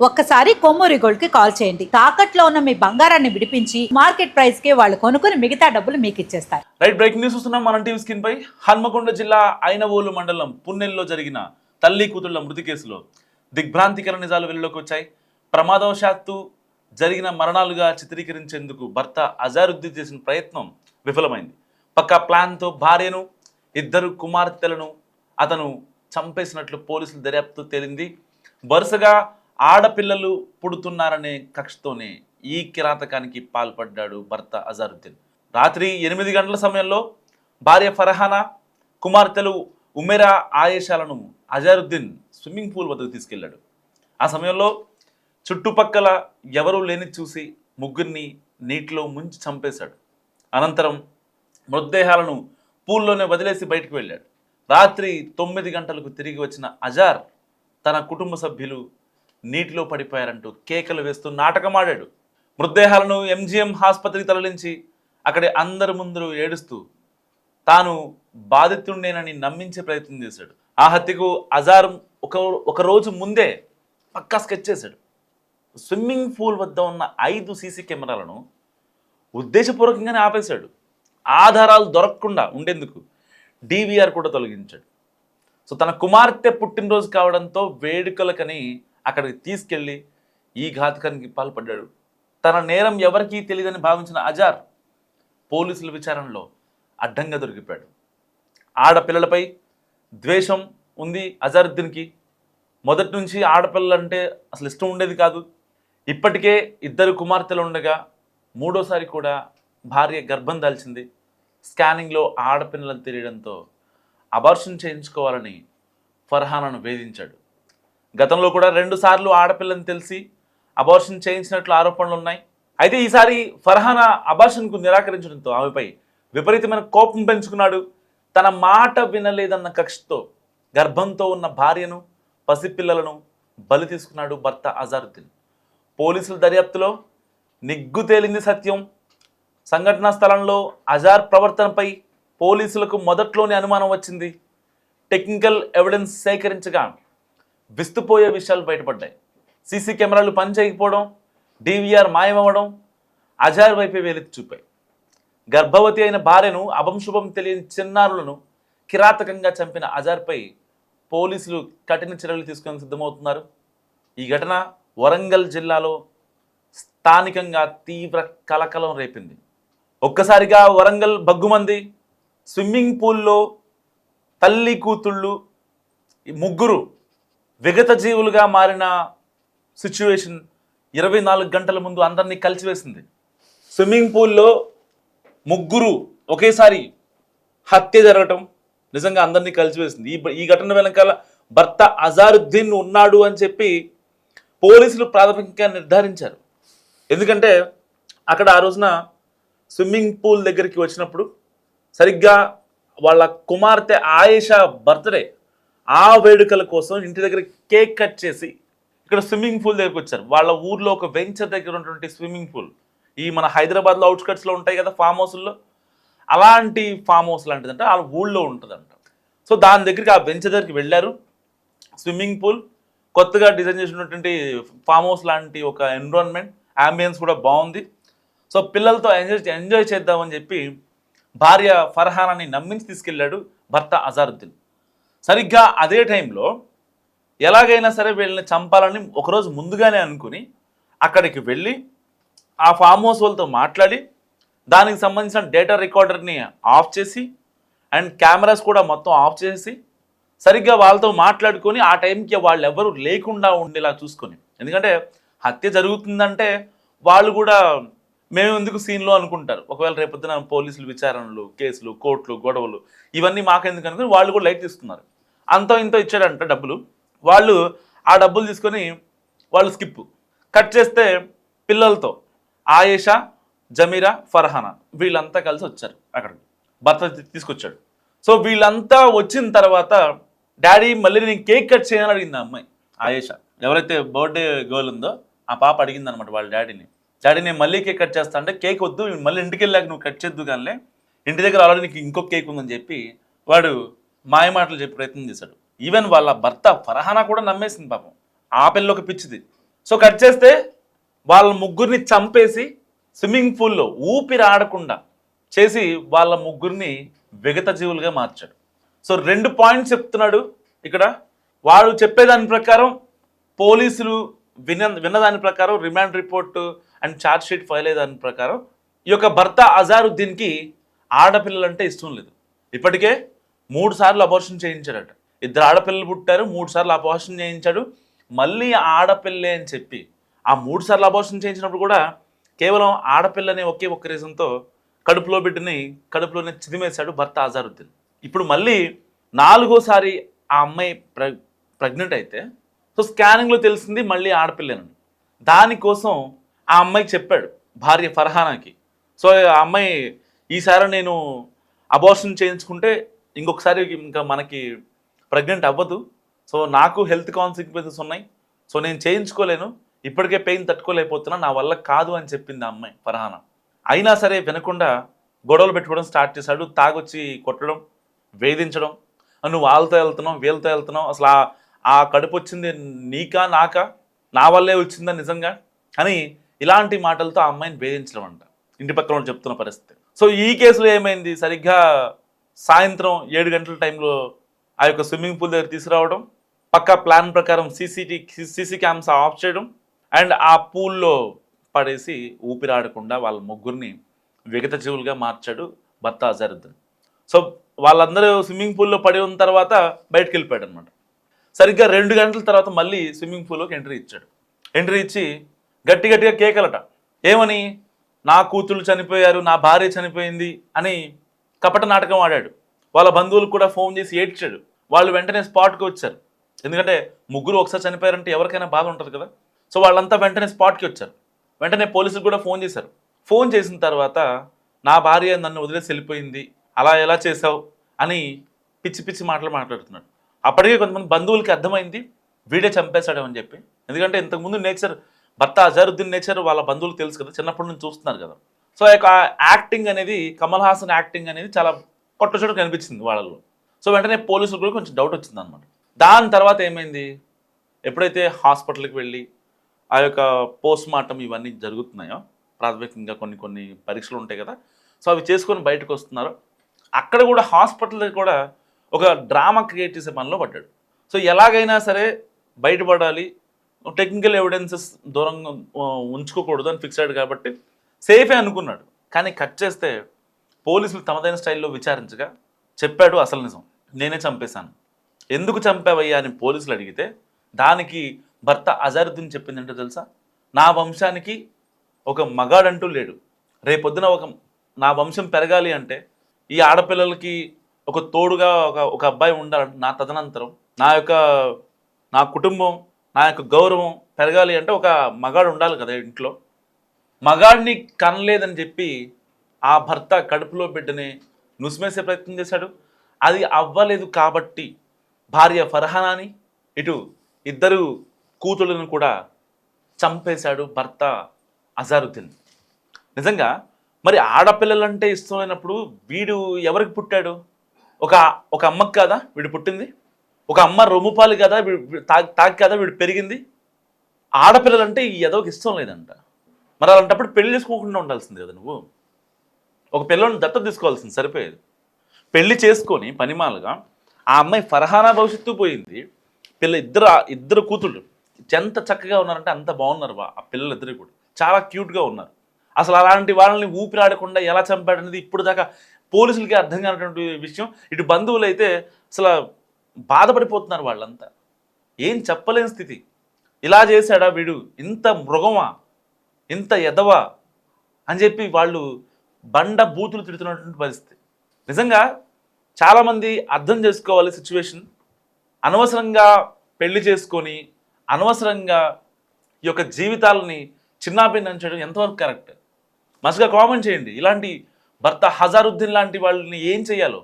ఒక్కసారి కొమ్మూరి గోల్డ్ కి కాల్ చేయండి. తాకట్లో ఉన్న మీ బంగారాన్ని విడిపించి మార్కెట్ ప్రైస్ కి వాళ్ళు కొనుక్కుని మిగతా డబ్బులు మీకు ఇచ్చేస్తారు. రైట్, బ్రేకింగ్ న్యూస్ చూస్తున్నాం మన టీవీ స్క్రీన్ పై. హన్మకొండ జిల్లా ఐనవోలు మండలం పున్నెల్లో జరిగిన తల్లి కూతుళ్ల మృతి కేసులో దిగ్భ్రాంతికర నిజాలు వెలుగులోకి వచ్చాయి. ప్రమాదవశాత్తు జరిగిన మరణాలుగా చిత్రీకరించేందుకు భర్త అజారుద్దీన్ చేసిన ప్రయత్నం విఫలమైంది. పక్కా ప్లాన్తో భార్యను, ఇద్దరు కుమార్తెలను అతను చంపేసినట్లు పోలీసులు దర్యాప్తు తేలింది. వరుసగా ఆడపిల్లలు పుడుతున్నారనే కక్షతోనే ఈ కిరాతకానికి పాల్పడ్డాడు భర్త అజారుద్దీన్. రాత్రి 8 గంటల సమయంలో భార్య ఫర్హానా, కుమార్తెలు ఉమెరా, ఆయేషాలను అజారుద్దీన్ స్విమ్మింగ్ పూల్ వద్దకు తీసుకెళ్లాడు. ఆ సమయంలో చుట్టుపక్కల ఎవరూ లేని చూసి ముగ్గురిని నీటిలో ముంచి చంపేశాడు. అనంతరం మృతదేహాలను పూల్లోనే వదిలేసి బయటకు వెళ్ళాడు. రాత్రి 9 గంటలకు తిరిగి వచ్చిన అజార్ తన కుటుంబ సభ్యులు నీటిలో పడిపోయారంటూ కేకలు వేస్తూ నాటకమాడాడు. మృతదేహాలను MGM ఆసుపత్రికి తరలించి అక్కడి అందరి ముందు ఏడుస్తూ తాను బాధితుడినేనని నమ్మించే ప్రయత్నం చేశాడు. ఆ హత్యకు అజార్ ఒక రోజు ముందే పక్కా స్కెచ్ చేశాడు. స్విమ్మింగ్ పూల్ వద్ద ఉన్న 5 సీసీ కెమెరాలను ఉద్దేశపూర్వకంగానే ఆపేశాడు. ఆధారాలు దొరకకుండా ఉండేందుకు DVR కూడా తొలగించాడు. సో తన కుమార్తె పుట్టినరోజు కావడంతో వేడుకలకని అక్కడికి తీసుకెళ్ళి ఈ ఘాతకానికి పాల్పడ్డాడు. తన నేరం ఎవరికీ తెలియదని భావించిన అజార్ పోలీసుల విచారణలో అడ్డంగా దొరికిపోయాడు. ఆడపిల్లలపై ద్వేషం ఉంది అజారుద్దీన్కి. మొదటి నుంచి ఆడపిల్లలంటే అసలు ఇష్టం ఉండేది కాదు. ఇప్పటికే 2 కుమార్తెలు ఉండగా మూడోసారి కూడా భార్య గర్భం దాల్చింది. స్కానింగ్లో ఆడపిల్లలను తెలియడంతో అబార్షన్ చేయించుకోవాలని ఫర్హానాను వేధించాడు. గతంలో కూడా 2 సార్లు ఆడపిల్లని తెలిసి అబార్షన్ చేయించినట్లు ఆరోపణలు ఉన్నాయి. అయితే ఈసారి ఫర్హానా అబార్షన్కు నిరాకరించడంతో ఆమెపై విపరీతమైన కోపం పెంచుకున్నాడు. తన మాట వినలేదన్న కక్షతో గర్భంతో ఉన్న భార్యను, పసిపిల్లలను బలి తీసుకున్నాడు భర్త అజారుద్దీన్. పోలీసుల దర్యాప్తులో నిగ్గు తేలింది సత్యం. సంఘటనా స్థలంలో అజార్ ప్రవర్తనపై పోలీసులకు మొదట్లోనే అనుమానం వచ్చింది. టెక్నికల్ ఎవిడెన్స్ సేకరించగా విస్తుపోయే విషయాలు బయటపడ్డాయి. సీసీ కెమెరాలు పనిచేయకపోవడం, DVR మాయమవ్వడం అజార్ వైపే వేలెత్తి చూపాయి. గర్భవతి అయిన భార్యను, అభంశుభం తెలియని చిన్నారులను కిరాతకంగా చంపిన అజార్పై పోలీసులు కఠిన చర్యలు తీసుకొని సిద్ధమవుతున్నారు. ఈ ఘటన వరంగల్ జిల్లాలో స్థానికంగా తీవ్ర కలకలం రేపింది. ఒక్కసారిగా వరంగల్ బగ్గుమంది. స్విమ్మింగ్ పూల్లో తల్లి కూతుళ్ళు ముగ్గురు విగత జీవులుగా మారిన సిచ్యువేషన్ 24 గంటల ముందు అందరినీ కలిసివేసింది. స్విమ్మింగ్ పూల్లో ముగ్గురు ఒకేసారి హత్య జరగటం నిజంగా అందరినీ కలిసివేసింది. ఈ ఘటన వెనకాల భర్త అజారుద్దీన్ ఉన్నాడు అని చెప్పి పోలీసులు ప్రాథమికంగా నిర్ధారించారు. ఎందుకంటే అక్కడ ఆ రోజున స్విమ్మింగ్ పూల్ దగ్గరికి వచ్చినప్పుడు సరిగ్గా వాళ్ళ కుమార్తె ఆయేషా బర్త్డే, ఆ వేడుకల కోసం ఇంటి దగ్గర కేక్ కట్ చేసి ఇక్కడ స్విమ్మింగ్ పూల్ దగ్గరికి వచ్చారు. వాళ్ళ ఊర్లో ఒక వెంచర్ దగ్గర ఉన్నటువంటి స్విమ్మింగ్ పూల్, ఈ మన హైదరాబాద్లో అవుట్స్కట్స్లో ఉంటాయి కదా ఫామ్ హౌస్లో, అలాంటి ఫామ్ హౌస్ లాంటిదంటే వాళ్ళ ఊళ్ళో ఉంటుందంట. సో దాని దగ్గరికి, ఆ వెంచర్ దగ్గరికి వెళ్ళారు. స్విమ్మింగ్ పూల్, కొత్తగా డిజైన్ చేసినటువంటి ఫామ్ హౌస్ లాంటి ఒక ఎన్విరాన్మెంట్, అంబియన్స్ కూడా బాగుంది. సో పిల్లలతో ఎంజాయ్ చేద్దామని చెప్పి భార్య ఫర్హానాని నమ్మించి తీసుకెళ్ళాడు భర్త అజారుద్దీన్. సరిగ్గా అదే టైంలో ఎలాగైనా సరే వీళ్ళని చంపాలని ఒకరోజు ముందుగానే అనుకుని అక్కడికి వెళ్ళి ఆ ఫామ్ హౌస్ వాళ్ళతో మాట్లాడి దానికి సంబంధించిన డేటా రికార్డర్ని ఆఫ్ చేసి అండ్ కెమెరాస్ కూడా మొత్తం ఆఫ్ చేసి సరిగ్గా వాళ్ళతో మాట్లాడుకొని ఆ టైంకి వాళ్ళు ఎవరు లేకుండా ఉండేలా చూసుకొని, ఎందుకంటే హత్య జరుగుతుందంటే వాళ్ళు కూడా మేము ఎందుకు సీన్లో అనుకుంటారు. ఒకవేళ రేపొద్దున పోలీసులు విచారణలు, కేసులు, కోర్టులు, గొడవలు ఇవన్నీ మాకెందుకు అనుకుని వాళ్ళు కూడా లైట్ తీసుకున్నారు. అంతో ఇంతో ఇచ్చాడంట డబ్బులు. వాళ్ళు ఆ డబ్బులు తీసుకొని వాళ్ళు స్కిప్ కట్ చేస్తే పిల్లలతో ఆయేషా, జమీరా, ఫర్హానా వీళ్ళంతా కలిసి వచ్చారు. అక్కడికి భర్త తీసుకొచ్చాడు. సో వీళ్ళంతా వచ్చిన తర్వాత డాడీ మళ్ళీ నేను కేక్ కట్ చేయాలని అడిగింది ఆ అమ్మాయి ఆయేషా. ఎవరైతే బర్త్డే గర్ల్ ఉందో ఆ పాప అడిగింది అనమాట వాళ్ళ డాడీని. డాడీ నేను మళ్ళీ కేక్ కట్ చేస్తా అంటే, కేక్ వద్దు, మళ్ళీ ఇంటికి వెళ్ళాక నువ్వు కట్ చేద్దు కానీ ఇంటి దగ్గర ఆల్రెడీ నీకు ఇంకొక కేక్ ఉందని చెప్పి వాడు మాయమాటలు చెప్పి ప్రయత్నం చేశాడు. ఈవెన్ వాళ్ళ భర్త ఫర్హానా కూడా నమ్మేసింది పాపం. ఆ పిల్ల ఒక పిచ్చిది. సో కట్ చేస్తే వాళ్ళ ముగ్గురిని చంపేసి స్విమ్మింగ్ పూల్లో ఊపిరి ఆడకుండా చేసి వాళ్ళ ముగ్గురిని విగత జీవులుగా మార్చాడు. సో 2 పాయింట్స్ చెప్తున్నాడు ఇక్కడ. వాడు చెప్పేదాని ప్రకారం పోలీసులు విన్నదాని ప్రకారం remand report and charge sheet file అయ్యేదాని ప్రకారం ఈ యొక్క భర్త అజారుద్దీన్కి ఆడపిల్లలంటే ఇష్టం లేదు. ఇప్పటికే 3 సార్లు అబార్షన్ చేయించాడట. 2 ఆడపిల్లలు పుట్టారు, 3 సార్లు అబార్షన్ చేయించాడు. మళ్ళీ ఆడపిల్లే అని చెప్పి ఆ 3 సార్లు అబార్షన్ చేయించినప్పుడు కూడా కేవలం ఆడపిల్లనే ఒక్క రీజన్తో కడుపులోనే చిదిమేశాడు భర్త అజారుద్దీన్. ఇప్పుడు మళ్ళీ 4వసారి ఆ అమ్మాయి ప్రెగ్నెంట్ అయితే సో స్కానింగ్లో తెలిసింది మళ్ళీ ఆడపిల్లేనని. దానికోసం ఆ అమ్మాయికి చెప్పాడు భార్య ఫర్హానాకి. సో ఆ అమ్మాయి ఈసారి నేను అబార్షన్ చేయించుకుంటే ఇంకొకసారి ఇంకా మనకి ప్రెగ్నెంట్ అవ్వదు, సో నాకు హెల్త్ కాన్సిక్వెన్సెస్ ఉన్నాయి, సో నేను చేయించుకోలేను, ఇప్పటికే పెయిన్ తట్టుకోలేకపోతున్నా, నా వల్ల కాదు అని చెప్పింది ఆ అమ్మాయి ఫర్హానా. అయినా సరే వినకుండా గొడవలు పెట్టుకోవడం స్టార్ట్ చేశాడు. తాగొచ్చి కొట్టడం, వేధించడం, నువ్వు వాళ్ళతో వెళ్తున్నావు వీళ్ళతో వెళ్తున్నావు, అసలు ఆ కడుపు వచ్చింది నీకా నాకా, నా వల్లే వచ్చిందా నిజంగా అని ఇలాంటి మాటలతో ఆ అమ్మాయిని వేధించడం అంట ఇంటి పక్కన వాళ్ళు చెప్తున్న పరిస్థితి. సో ఈ కేసులో ఏమైంది, సరిగ్గా సాయంత్రం 7 గంటల టైంలో ఆ యొక్క స్విమ్మింగ్ పూల్ దగ్గర తీసుకురావడం, పక్కా ప్లాన్ ప్రకారం సీసీ క్యామ్స్ ఆఫ్ చేయడం అండ్ ఆ పూల్లో పడేసి ఊపిరాడకుండా వాళ్ళ ముగ్గురిని విగత జీవులుగా మార్చాడు భర్త అజారుద్దీన్. సో వాళ్ళందరూ స్విమ్మింగ్ పూల్లో పడి ఉన్న తర్వాత బయటకు వెళ్ళిపోయాడు అనమాట. సరిగ్గా 2 గంటల తర్వాత మళ్ళీ స్విమ్మింగ్ పూల్లోకి ఎంట్రీ ఇచ్చాడు. ఎంట్రీ ఇచ్చి గట్టిగా కేకలట. ఏమని, నా కూతుళ్ళు చనిపోయారు, నా భార్య చనిపోయింది అని కపట నాటకం ఆడాడు. వాళ్ళ బంధువులకు కూడా ఫోన్ చేసి ఏడ్చాడు. వాళ్ళు వెంటనే స్పాట్కి వచ్చారు. ఎందుకంటే ముగ్గురు ఒకసారి చనిపోయారంటే ఎవరికైనా బాధ ఉంటుంది కదా. సో వాళ్ళంతా వెంటనే స్పాట్కి వచ్చారు. వెంటనే పోలీసులు కూడా ఫోన్ చేశారు. ఫోన్ చేసిన తర్వాత నా భార్య నన్ను వదిలేసి వెళ్ళిపోయింది, అలా ఎలా చేసావు అని పిచ్చి మాటలు మాట్లాడుతున్నాడు. అప్పటికే కొంతమంది బంధువులకి అర్థమైంది వీడే చంపేశాడు అని చెప్పి. ఎందుకంటే ఇంతకుముందు నేచర్, భర్త అజారుద్దీన్ నేచర్ వాళ్ళ బంధువులకు తెలుసు కదా, చిన్నప్పటి నుంచి చూస్తున్నారు కదా. సో ఆ యొక్క యాక్టింగ్ అనేది, కమల్ హాసన్ యాక్టింగ్ అనేది చాలా కొట్టచోటు కనిపించింది వాళ్ళలో. సో వెంటనే పోలీసులు కూడా కొంచెం డౌట్ వచ్చింది అనమాట. దాని తర్వాత ఏమైంది, ఎప్పుడైతే హాస్పిటల్కి వెళ్ళి ఆ యొక్క పోస్ట్ మార్టం ఇవన్నీ జరుగుతున్నాయో, ప్రాథమికంగా కొన్ని పరీక్షలు ఉంటాయి కదా, సో అవి చేసుకొని బయటకు వస్తున్నారో, అక్కడ కూడా హాస్పిటల్ కూడా ఒక డ్రామా క్రియేట్ చేసే పనిలో పడ్డాడు. సో ఎలాగైనా సరే బయటపడాలి, టెక్నికల్ ఎవిడెన్సెస్ దూరంగా ఉంచుకోకూడదు అని ఫిక్స్ అయ్యాడు కాబట్టి సేఫే అనుకున్నాడు. కానీ కట్ చేస్తే పోలీసులు తమదైన స్టైల్లో విచారించగా చెప్పాడు అసలు నిజం, నేనే చంపేశాను. ఎందుకు చంపావయ్యా అని పోలీసులు అడిగితే దానికి భర్త అజారుద్దీన్ చెప్పింది ఏంటో తెలుసా, నా వంశానికి ఒక మగాడంటూ లేడు, రేపొద్దున నా వంశం పెరగాలి అంటే ఈ ఆడపిల్లలకి ఒక తోడుగా ఒక అబ్బాయి ఉండాలంటే నా తదనంతరం నా కుటుంబం, నా యొక్క గౌరవం పెరగాలి అంటే ఒక మగాడు ఉండాలి కదా ఇంట్లో. మగాడిని కనలేదని చెప్పి ఆ భర్త కడుపులో బిడ్డని నుసిమేసే ప్రయత్నం చేశాడు. అది అవ్వలేదు కాబట్టి భార్య ఫర్హానాని, ఇటు 2 కూతుళ్ళను కూడా చంపేశాడు భర్త అజారుద్దీన్. నిజంగా మరి ఆడపిల్లలంటే ఇష్టమైనప్పుడు వీడు ఎవరికి పుట్టాడు? ఒక అమ్మకి కదా వీడు పుట్టింది, ఒక అమ్మ రొమ్ముపాలు కదా తాకి కదా వీడు పెరిగింది. ఆడపిల్లలంటే ఈ ఎదవకి ఇష్టం లేదంట. మరి అలాంటప్పుడు పెళ్లి చేసుకోకుండా ఉండాల్సింది కదా నువ్వు, ఒక పిల్లని దత్తత తీసుకోవాల్సింది, సరిపోయేది. పెళ్లి చేసుకొని పనిమాలుగా ఆ అమ్మాయి ఫర్హానా భవిష్యత్తు పోయింది. ఇద్దరు కూతుళ్ళు ఎంత చక్కగా ఉన్నారంటే అంత బాగున్నారు. ఆ పిల్లలిద్దరు కూడా చాలా క్యూట్గా ఉన్నారు. అసలు అలాంటి వాళ్ళని ఊపిరాడకుండా ఎలా చంపాడనేది ఇప్పుడు దాకా పోలీసులకి అర్థం కానటువంటి విషయం. ఇటు బంధువులు అయితే అసలు బాధపడిపోతున్నారు వాళ్ళంతా, ఏం చెప్పలేని స్థితి. ఇలా చేశాడా వీడు, ఇంత మృగమా, ఇంత ఎదవా అని చెప్పి వాళ్ళు బండ బూతులు తిడుతున్నటువంటి పరిస్థితి. నిజంగా చాలామంది అర్థం చేసుకోవాలి సిచ్యువేషన్. అనవసరంగా పెళ్లి చేసుకొని అనవసరంగా ఈ యొక్క జీవితాలని చిన్నాభిన్నం చేయడం ఎంతవరకు కరెక్ట్? మస్తుగా కామెంట్ చేయండి. ఇలాంటి భర్త అజారుద్దీన్ లాంటి వాళ్ళని ఏం చేయాలో